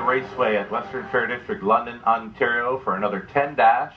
Raceway at Western Fair District, London, Ontario for another 10-dash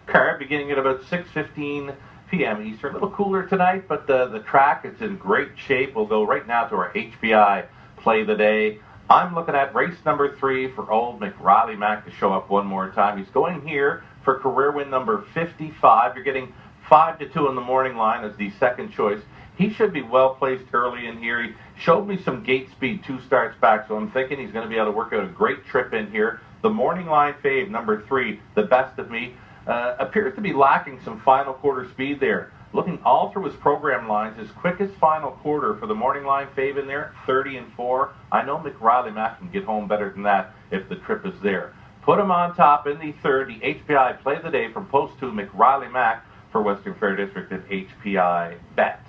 card beginning at about 6:15 p.m. Eastern. A little cooler tonight, but the track is in great shape. We'll go right now to our HPI play of the day. I'm looking at race number 3 for old McRiley Mac to show up one more time. He's going here for career win number 55. You're getting 5-2 in the morning line as the second choice. He should be well placed early in here. He showed me some gate speed 2 starts back, so I'm thinking he's going to be able to work out a great trip in here. The morning line fave, number 3, the best of me, appears to be lacking some final quarter speed there. Looking all through his program lines, his quickest final quarter for the morning line fave in there, 30-4. I know McRiley Mac can get home better than that if the trip is there. Put him on top in the third, the HPI play of the day from post 2, McRiley Mac for Western Fair District at HPI Bet.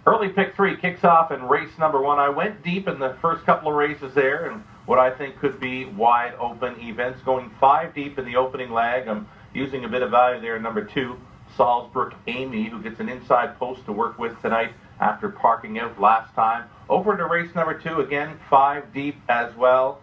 Early pick 3 kicks off in race number 1. I went deep in the first couple of races there and what I think could be wide open events, going 5 deep in the opening leg. I'm using a bit of value there in number 2, Salzbrook Amy, who gets an inside post to work with tonight after parking out last time. Over to race number 2, again, 5 deep as well.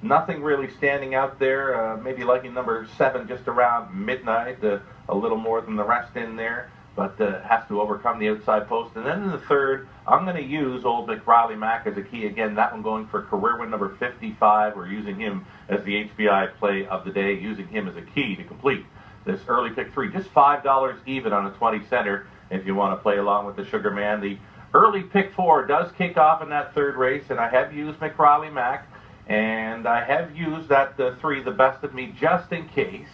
Nothing really standing out there. Maybe liking number 7 just around midnight, a little more than the rest in there, but has to overcome the outside post. And then in the third, I'm going to use old McRiley Mac as a key. Again, that one going for career win number 55. We're using him as the HPI play of the day, using him as a key to complete this early pick 3. Just $5 even on a 20 center if you want to play along with the Sugar Man. The early pick 4 does kick off in that third race, and I have used McRiley Mac, and I have used that 3, the best of me, just in case.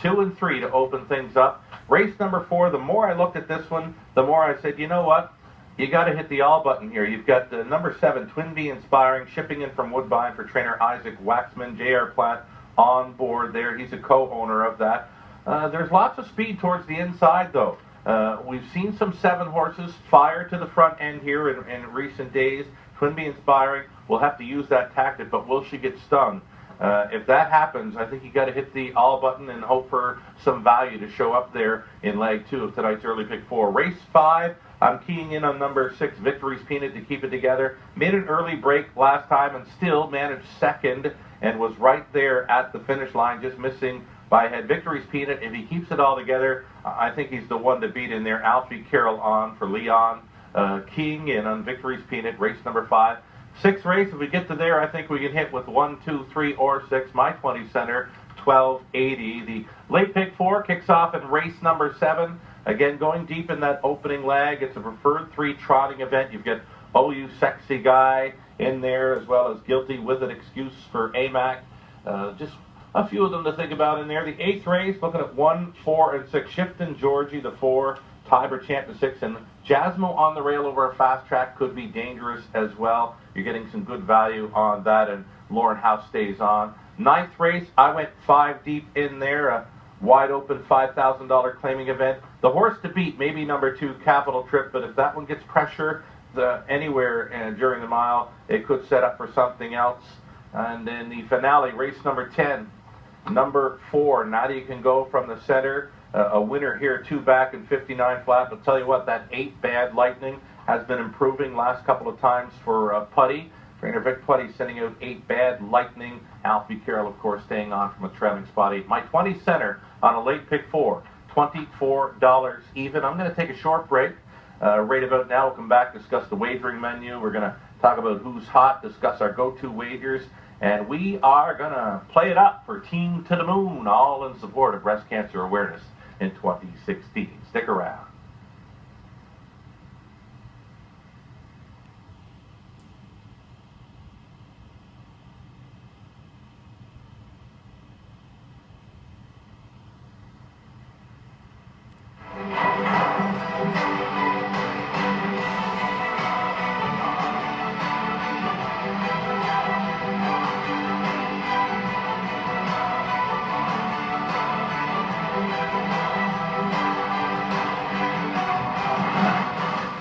2 and 3 to open things up. Race number 4, the more I looked at this one, the more I said, you know what? You got to hit the all button here. You've got the number 7, Twin Bee Inspiring, shipping in from Woodbine for trainer Isaac Waxman, J.R. Platt on board there. He's a co-owner of that. There's lots of speed towards the inside, though. We've seen some 7 horses fire to the front end here in recent days. Twin Bee Inspiring will have to use that tactic, but will she get stung? If that happens, I think you got to hit the all button and hope for some value to show up there in leg 2 of tonight's early pick 4. Race 5, I'm keying in on number 6, Victory's Peanut, to keep it together. Made an early break last time and still managed second and was right there at the finish line, just missing by a head. Victory's Peanut, if he keeps it all together, I think he's the one to beat in there. Alfie Carroll on for Leon, keying in on Victory's Peanut, race number 5. 6th race, if we get to there, I think we can hit with 1, 2, 3, or 6. My 20 center, 1280. The late pick 4 kicks off in race number 7. Again, going deep in that opening leg. It's a preferred 3 trotting event. You've got Oh You Sexy Guy in there, as well as Guilty with an Excuse for AMAC. Just a few of them to think about in there. The 8th race, looking at 1, 4, and 6. Shifton Georgie, the 4. Tiber Champ, the 6. And Jasmo on the rail over a fast track could be dangerous as well. You're getting some good value on that, and Lauren House stays on. 9th race, I went 5 deep in there. A wide open $5,000 claiming event. The horse to beat, maybe number 2, Capital Trip, but if that one gets pressure anywhere during the mile, it could set up for something else. And then the finale, race number 10, number 4, Nadia Can Go from the center. A winner here, 2 back and 59 flat. I'll tell you what, that 8 Bad Lightning has been improving last couple of times for Putty. Trainer Vic Putty sending out 8 Bad Lightning. Alfie Carroll, of course, staying on from a trailing spot 8. My 20 center on a late pick 4, $24 even. I'm going to take a short break. Right about now, we'll come back, discuss the wagering menu. We're going to talk about who's hot, discuss our go-to wagers, and we are going to play it up for Team to the Moon, all in support of breast cancer awareness in 2016. Stick around.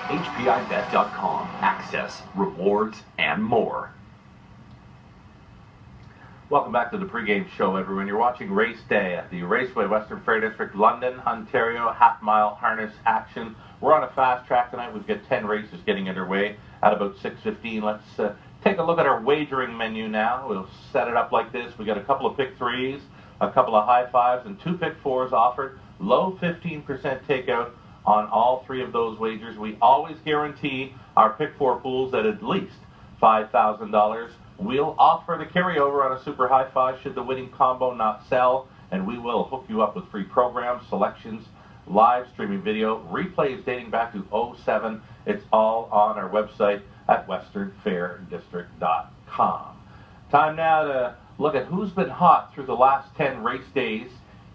HPIBet.com. Access, rewards, and more. Welcome back to the pregame show, everyone. You're watching Race Day at the Raceway, Western Fair District, London, Ontario, half-mile harness action. We're on a fast track tonight. We've got 10 races getting underway at about 6:15. Let's take a look at our wagering menu now. We'll set it up like this. We got a couple of pick threes, a couple of high fives, and 2 pick fours offered. Low 15% takeout on all 3 of those wagers. We always guarantee our pick four pools at least $5,000. We'll offer the carryover on a super high five should the winning combo not sell, and we will hook you up with free programs, selections, live streaming video, replays dating back to 07. It's all on our website at westernfairdistrict.com. Time now to look at who's been hot through the last 10 race days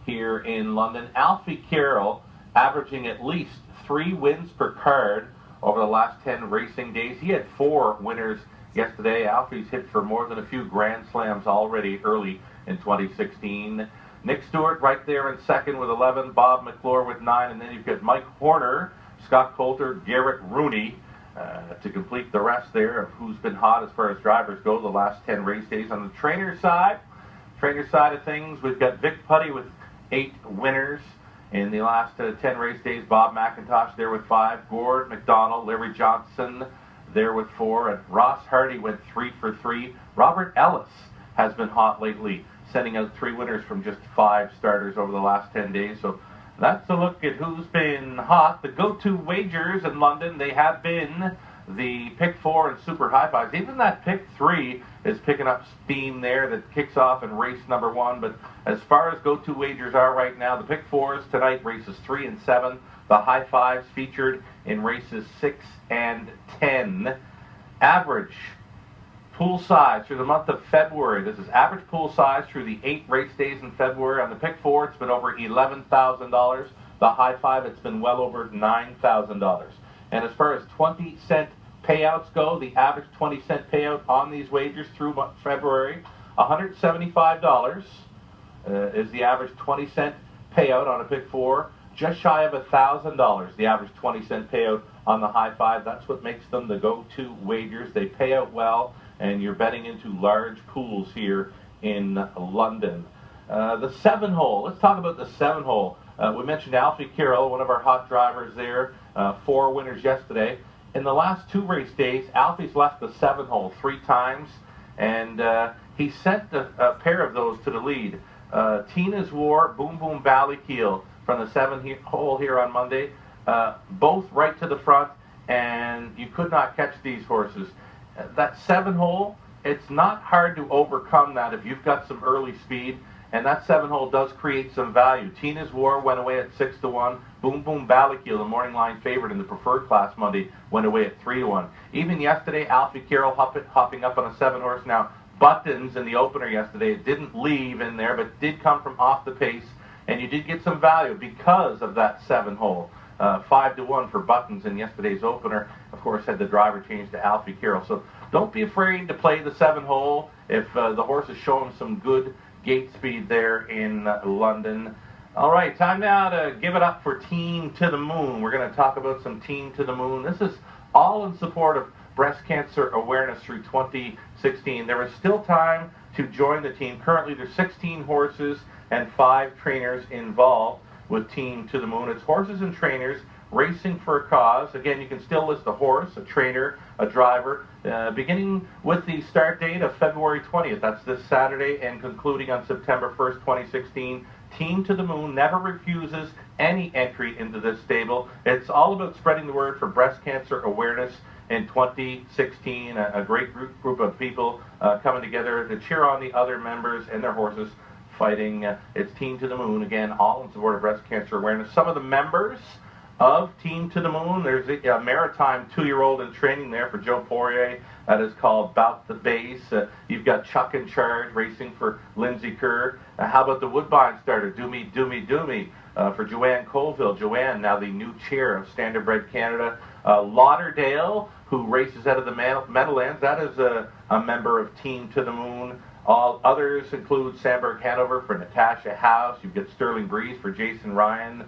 here in London. Alfie Carroll averaging at least 3 wins per card over the last 10 racing days. He had 4 winners yesterday. Alfie's hit for more than a few Grand Slams already early in 2016. Nick Stewart right there in second with 11, Bob McClure with 9, and then you've got Mike Horner, Scott Coulter, Garrett Rooney to complete the rest there of who's been hot as far as drivers go the last 10 race days. On the trainer side of things, we've got Vic Putty with 8 winners in the last 10 race days. Bob McIntosh there with 5, Gord McDonald, Larry Johnson there with 4, and Ross Hardy went 3 for 3. Robert Ellis has been hot lately, sending out 3 winners from just 5 starters over the last 10 days. So that's a look at who's been hot. The go-to wagers in London, they have been the pick 4 and super high fives. Even that pick 3 is picking up steam there that kicks off in race number 1. But as far as go-to wagers are right now, the pick 4s tonight, races 3 and 7. The high fives featured in races 6 and 10. Average pool size through the month of February. This is average pool size through the 8 race days in February. On the pick 4, it's been over $11,000. The high five, it's been well over $9,000. And as far as 20-cent payouts go, the average 20-cent payout on these wagers through February, $175 is the average 20-cent payout on a pick 4. Just shy of $1,000, the average 20-cent payout on the high five. That's what makes them the go-to wagers. They pay out well, and you're betting into large pools here in London. The 7-hole. Let's talk about the 7-hole. We mentioned Alfie Carroll, one of our hot drivers there. 4 winners yesterday. In the last 2 race days, Alfie's left the 7-hole 3 times, and he sent a pair of those to the lead. Tina's War, Boom Boom Ballykeel from the 7-hole here on Monday, both right to the front, and you could not catch these horses. That 7-hole, it's not hard to overcome that if you've got some early speed, and that 7-hole does create some value. Tina's War went away at 6-1. Boom Boom Ballykeel, the morning line favorite in the preferred class Monday, went away at 3-1. Even yesterday, Alfie Carroll hopping up on a 7-horse. Now, Buttons in the opener yesterday, it didn't leave in there, but did come from off the pace, and you did get some value because of that 7-hole. 5-1 for Buttons in yesterday's opener. Of course, had the driver change to Alfie Carroll. So don't be afraid to play the 7-hole if the horse is showing some good gate speed there in London. All right, time now to give it up for Team to the Moon. We're going to talk about some Team to the Moon. This is all in support of breast cancer awareness through 2016. There is still time to join the team. Currently, there's 16 horses and 5 trainers involved with Team to the Moon. It's horses and trainers racing for a cause. Again, you can still list a horse, a trainer, a driver, beginning with the start date of February 20th. That's this Saturday, and concluding on September 1st, 2016. Team to the Moon never refuses any entry into this stable. It's all about spreading the word for breast cancer awareness in 2016. A great group of people coming together to cheer on the other members and their horses fighting. It's Team to the Moon, again, all in support of breast cancer awareness. Some of the members of Team to the Moon, there's a maritime 2-year-old in training there for Joe Poirier. That is called Bout the Base. You've got Chuck in Charge racing for Lindsay Kerr. How about the Woodbine starter, Do Me, Do Me, Do Me, for Joanne Colville. Joanne, now the new chair of Standardbred Canada. Lauderdale, who races out of the Meadowlands, that is a member of Team to the Moon. All others include Sandberg Hanover for Natasha House. You've got Sterling Breeze for Jason Ryan.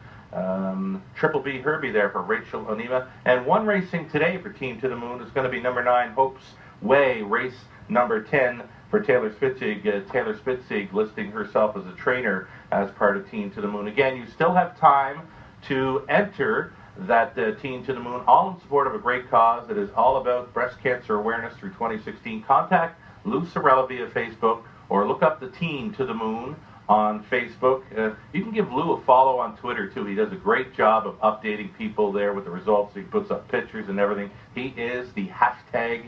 Triple B Herbie there for Rachel Onima. And one racing today for Team to the Moon is going to be number 9, Hope's Way, race number 10 for Taylor Spitzig. Taylor Spitzig listing herself as a trainer as part of Team to the Moon. Again, you still have time to enter that Team to the Moon, all in support of a great cause. It is all about breast cancer awareness through 2016. Contact Lou Sorella via Facebook or look up the Team to the Moon on Facebook. You can give Lou a follow on Twitter too. He does a great job of updating people there with the results. He puts up pictures and everything. He is the hashtag,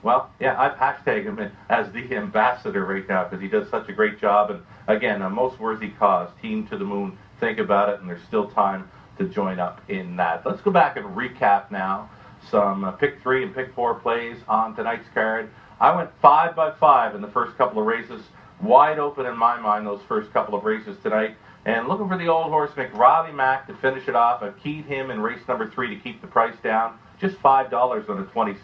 well, yeah, I've hashtagged him as the ambassador right now because he does such a great job. And again, a most worthy cause, Team to the Moon. Think about it, and there's still time to join up in that. Let's go back and recap now some pick 3 and pick 4 plays on tonight's card. I went 5 by 5 in the first couple of races. Wide open in my mind, those first couple of races tonight. And looking for the old horse, McRaleigh Mac, to finish it off. I've keyed him in race number 3 to keep the price down. Just $5 on a 26.